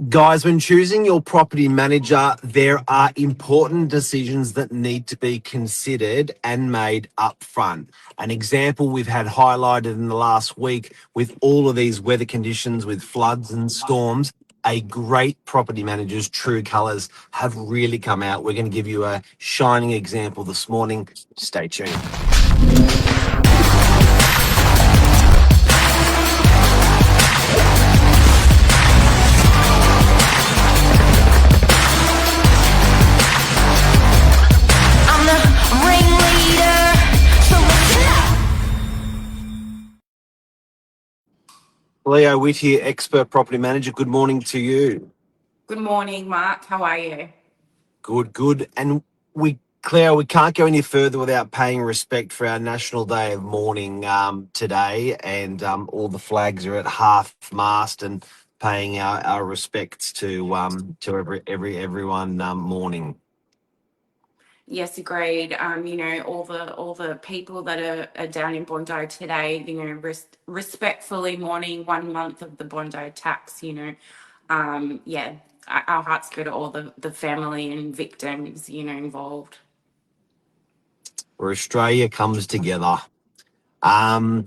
Guys, when choosing your property manager, there are important decisions that need to be considered and made up front. An example we've had highlighted in the last week with all of these weather conditions with floods and storms, a great property manager's true colours have really come out. We're going to give you a shining example this morning. Stay tuned. Leo Whittier, expert property manager. Good morning to you. Good morning, Mark. How are you? Good. And Claire, we can't go any further without paying respect for our National Day of Mourning today, and all the flags are at half mast and paying our respects to everyone mourning. Yes, agreed. All the people that are down in Bondi today, respectfully mourning 1 month of the Bondi tax. Our hearts go to all the family and victims, involved. Where Australia comes together. I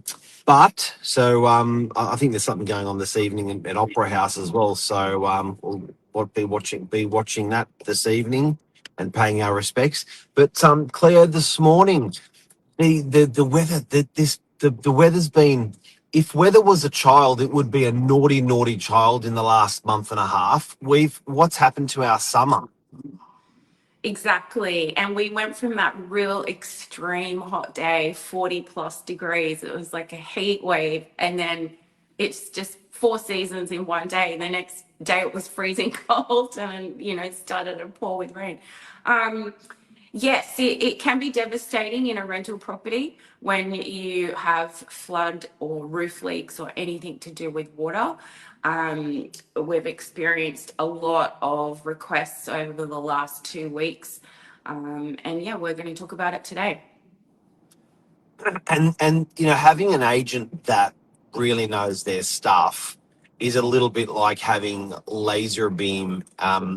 think there's something going on this evening at Opera House as well. So we'll be watching that this evening and paying our respects. But Cleo, this morning the weather the weather's been. If weather was a child, it would be a naughty child in the last month and a half. What's happened to our summer? Exactly. And we went from that real extreme hot day, 40 plus degrees. It was like a heat wave. And then it's just 4 seasons in one day. The next day it was freezing cold and, it started to pour with rain. Yes, it can be devastating in a rental property when you have flood or roof leaks or anything to do with water. We've experienced a lot of requests over the last 2 weeks. We're going to talk about it today. And having an agent that really knows their stuff is a little bit like having laser beam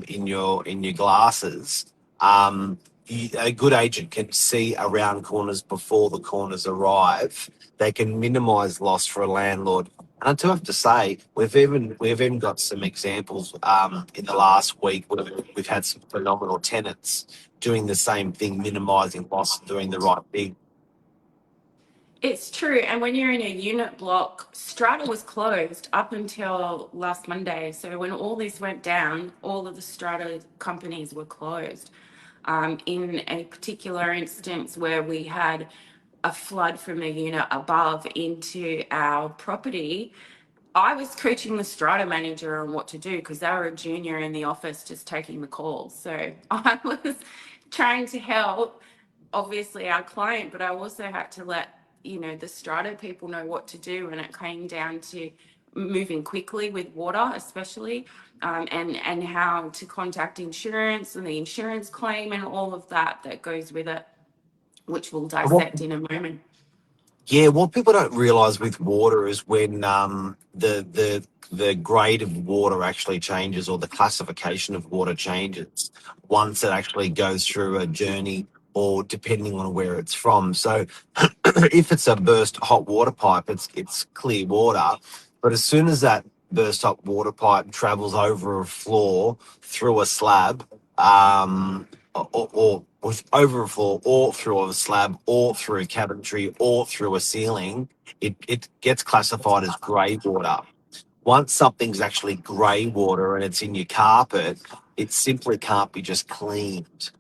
in your glasses. A good agent can see around corners before the corners arrive. They can minimise loss for a landlord. And I do have to say, we've even got some examples in the last week where we've had some phenomenal tenants doing the same thing, minimising loss and doing the right thing. It's true. And when you're in a unit block, strata was closed up until last Monday. So when all this went down, all of the strata companies were closed. In a particular instance where we had a flood from the unit above into our property, I was coaching the strata manager on what to do because they were a junior in the office just taking the calls. So I was trying to help, obviously, our client, but I also had to let the strata people know what to do when it came down to moving quickly with water, especially, and how to contact insurance and the insurance claim and all of that goes with it, which we'll dissect in a moment. Yeah, what people don't realise with water is when the grade of water actually changes or the classification of water changes once it actually goes through a journey or depending on where it's from. So if it's a burst hot water pipe, it's clear water. But as soon as that burst hot water pipe travels over a floor through a slab, or over a floor or through a slab or through a cabinetry or through a ceiling, it gets classified as grey water. Once something's actually grey water and it's in your carpet, it simply can't be just cleaned.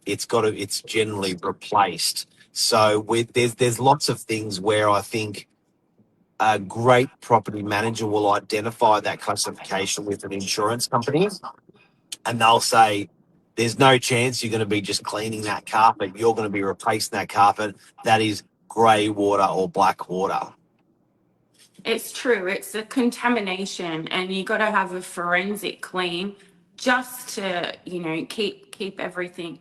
It's generally replaced. So there's lots of things where I think a great property manager will identify that classification with an insurance company, and they'll say, there's no chance you're going to be just cleaning that carpet. You're going to be replacing that carpet. That is grey water or black water. It's true. It's a contamination, and you got to have a forensic clean just to, keep everything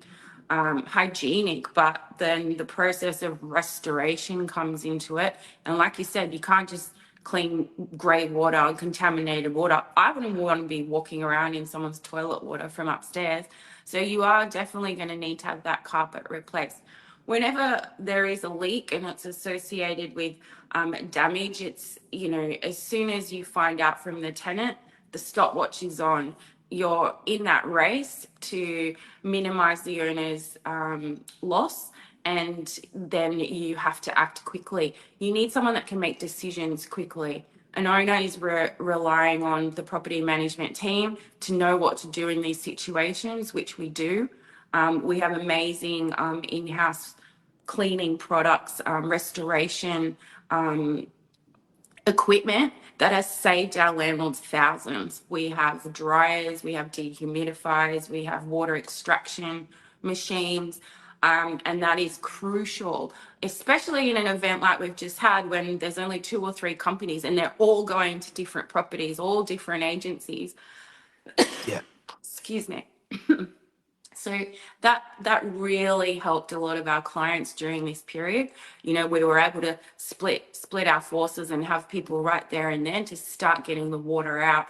hygienic. But then the process of restoration comes into it, and like you said, you can't just clean grey water, contaminated water. I wouldn't want to be walking around in someone's toilet water from upstairs. So you are definitely going to need to have that carpet replaced. Whenever there is a leak and it's associated with damage, it's, you know, as soon as you find out from the tenant, the stopwatch is on. You're in that race to minimize the owner's loss, and then you have to act quickly. You need someone that can make decisions quickly. An owner is relying on the property management team to know what to do in these situations, which we do. We have amazing in-house cleaning products, restoration equipment that has saved our landlords thousands. We have dryers, we have dehumidifiers, we have water extraction machines, and that is crucial, especially in an event like we've just had when there's only 2 or 3 companies and they're all going to different properties, all different agencies. Yeah. Excuse me. So that really helped a lot of our clients during this period. You know, we were able to split our forces and have people right there and then to start getting the water out.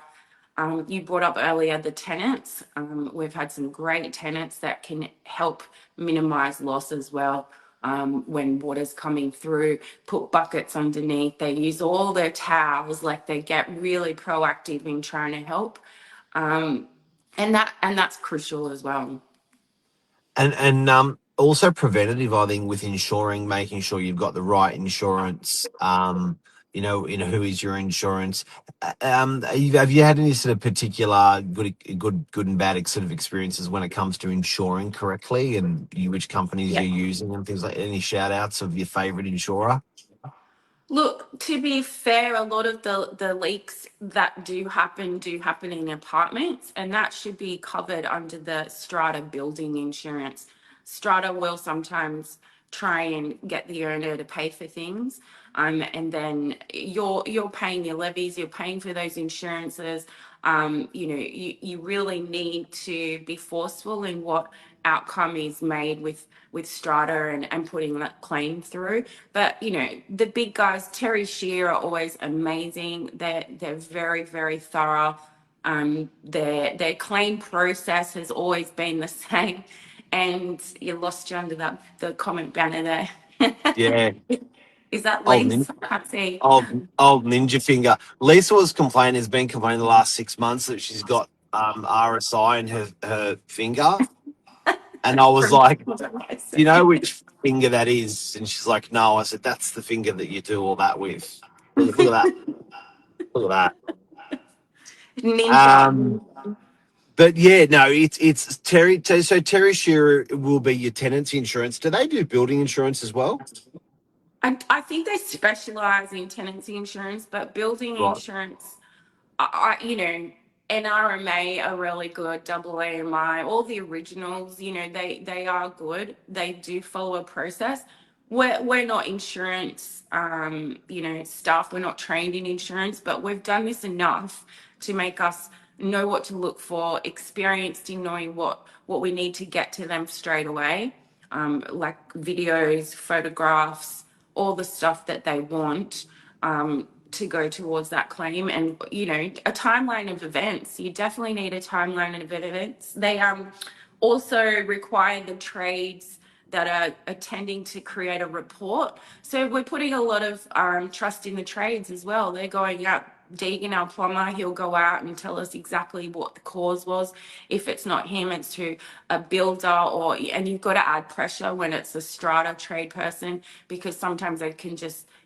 You brought up earlier the tenants. We've had some great tenants that can help minimize loss as well. When water's coming through, put buckets underneath. They use all their towels, like they get really proactive in trying to help. And that's crucial as well. And also preventative, I think, with insuring, making sure you've got the right insurance. Who is your insurance? Have you had any sort of particular good and bad sort of experiences when it comes to insuring correctly, and which companies Yeah. you're using and things like? Any shout outs of your favorite insurer? Look, to be fair, a lot of the leaks that do happen in apartments, and that should be covered under the strata building insurance. Strata will sometimes try and get the owner to pay for things, and then you're paying your levies, you're paying for those insurances. You really need to be forceful in what outcome is made with strata and putting that claim through. But the big guys, Terry Shear, are always amazing. They're very, very thorough. Their claim process has always been the same. And you lost you under the comment banner there. Yeah, Is that old Lisa? I can't see. old ninja finger. Lisa has been complaining the last 6 months that she's got RSI in her finger, and I was From like, what I do you say. know which finger that is? And she's like, no. I said, that's the finger that you do all that with. Look at that. Look at that. Ninja. But yeah, no, it's Terry. So Terry Shearer will be your tenancy insurance. Do they do building insurance as well? I think they specialize in tenancy insurance, but building Right. insurance, NRMA are really good, double AMI, all the originals, they are good. They do follow a process. We're not insurance, staff. We're not trained in insurance, but we've done this enough to make us know what to look for, experienced in knowing what we need to get to them straight away, like videos, photographs, all the stuff that they want. To go towards that claim, and a timeline of events. You definitely need a timeline of events. They also require the trades that are attending to create a report. So we're putting a lot of trust in the trades as well. They're going out. Deegan, our plumber, he'll go out and tell us exactly what the cause was. If it's not him, it's to a builder, and you've got to add pressure when it's a strata trade person, because sometimes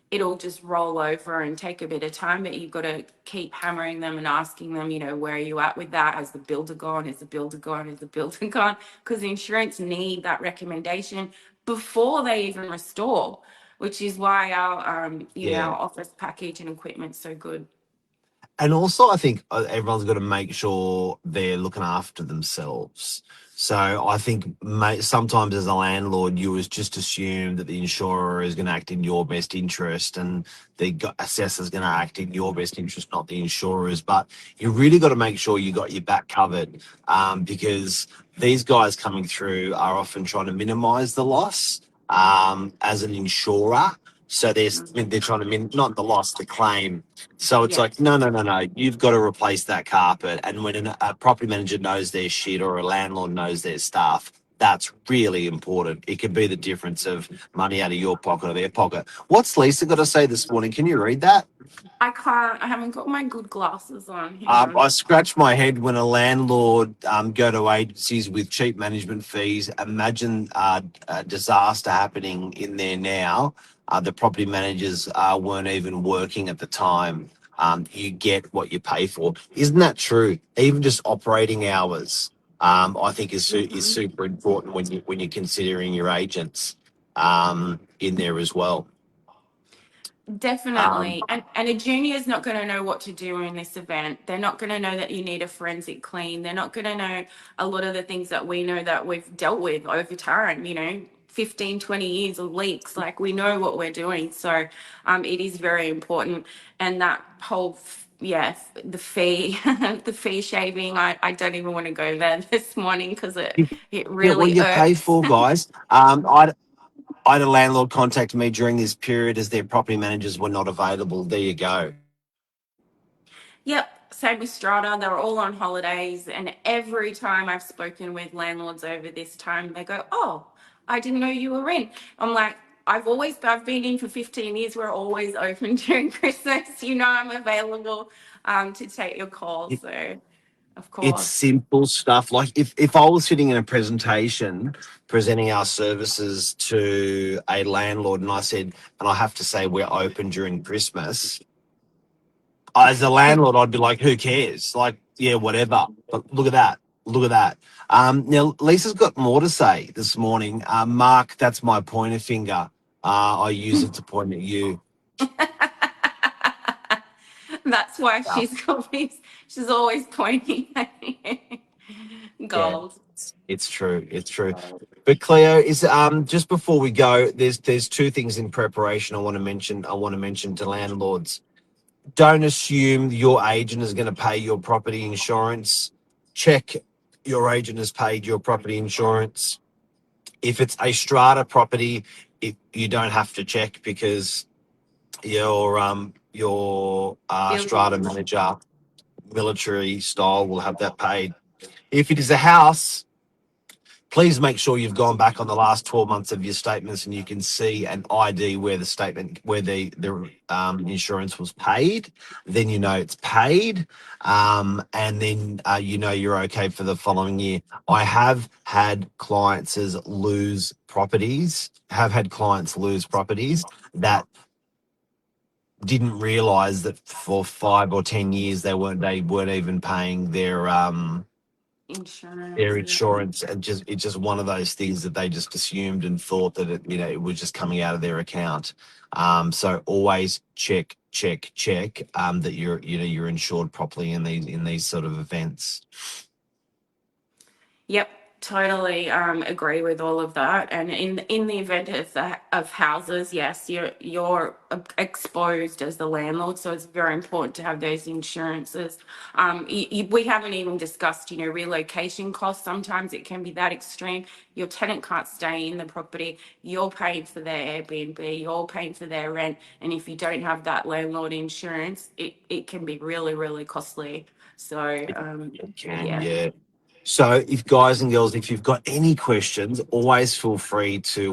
it'll just roll over and take a bit of time, but you've got to keep hammering them and asking them, where are you at with that? Has the builder gone? Has the builder gone? Has the builder gone? Because the insurance need that recommendation before they even restore, which is why our Yeah. office package and equipment's so good. And also, I think everyone's got to make sure they're looking after themselves. So I think sometimes as a landlord, you just assume that the insurer is going to act in your best interest, and the assessor is going to act in your best interest, not the insurer's. But you really got to make sure you got your back covered, because these guys coming through are often trying to minimise the loss as an insurer. So they're trying to not the loss, the claim. So it's Yeah. like, no, no, no, no. You've got to replace that carpet. And when a property manager knows their shit or a landlord knows their stuff, that's really important. It can be the difference of money out of your pocket or their pocket. What's Lisa got to say this morning? Can you read that? I can't. I haven't got my good glasses on. Hang on. I scratch my head when a landlord go to agencies with cheap management fees. Imagine a disaster happening in there now. The property managers weren't even working at the time. You get what you pay for. Isn't that true? Even just operating hours, I think is Mhm. super important when you're considering your agents in there as well. Um, Definitely. And a junior is not going to know what to do in this event. They're not going to know that you need a forensic clean. They're not going to know a lot of the things that we know that we've dealt with over time, 15, 20 years of leaks. Like we know what we're doing. So it is very important. And that whole, the fee, the fee shaving, I don't even want to go there this morning because it get what really you pay irks. for, guys. I had a landlord contact me during this period as their property managers were not available. There you go. Yep, same with Strata. They were all on holidays, and every time I've spoken with landlords over this time, they go, "Oh, I didn't know you were in." I'm like, I've been in for 15 years. We're always open during Christmas. I'm available to take your call. It, So, of it's course. simple stuff. Like if I was sitting in a presentation presenting our services to a landlord and I said, and I have to say we're open during Christmas, as a landlord, I'd be like, who cares? Like, yeah, whatever. But look at that. Look at that. Now, Lisa's got more to say this morning. Mark, that's my pointer finger. I use it to point at you. That's why Yeah, she's always pointing at me. yeah, Gold. it's true. It's true. But Cleo, is just before we go, there's two things in preparation I want to mention. I want to mention to landlords. Don't assume your agent is going to pay your property insurance. Check your agent has paid your property insurance. If it's a strata property, you don't have to check because your strata Building. manager, military style, will have that paid. If it is a house, please make sure you've gone back on the last 12 months of your statements and you can see an ID where the insurance was paid. Then you know it's paid, and then you're okay for the following year. I have had clients lose properties that didn't realize that for 5 or 10 years they weren't even paying their Insurance. Yeah. insurance, and it's just one of those things that they just assumed and thought that it was just coming out of their account. So always check that you're insured properly in these sort of events. Yep, totally agree with all of that. And in the event of houses, yes, you're exposed as the landlord, so it's very important to have those insurances. We haven't even discussed, relocation costs. Sometimes it can be that extreme. Your tenant can't stay in the property. You're paying for their Airbnb. You're paying for their rent, and if you don't have that landlord insurance, it can be really, really costly. So It can, yeah. yeah. So, if guys and girls, if you've got any questions, always feel free to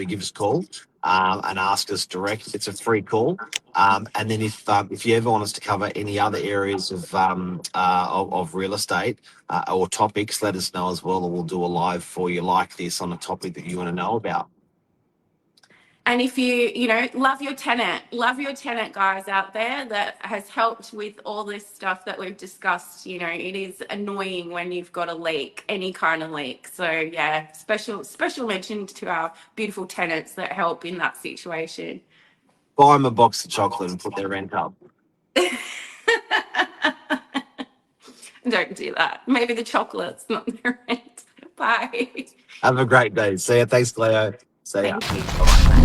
give us a call and ask us direct. It's a free call. And then if you ever want us to cover any other areas of real estate or topics, let us know as well, and we'll do a live for you like this on a topic that you want to know about. And if love your tenant, guys out there that has helped with all this stuff that we've discussed. It is annoying when you've got a leak, any kind of leak. So yeah, special mention to our beautiful tenants that help in that situation. Buy them a box of chocolate and put their rent up. Don't do that. Maybe the chocolate's not the rent. Bye. Have a great day. See ya. Thanks, Cleo. See ya. Thank you. Bye.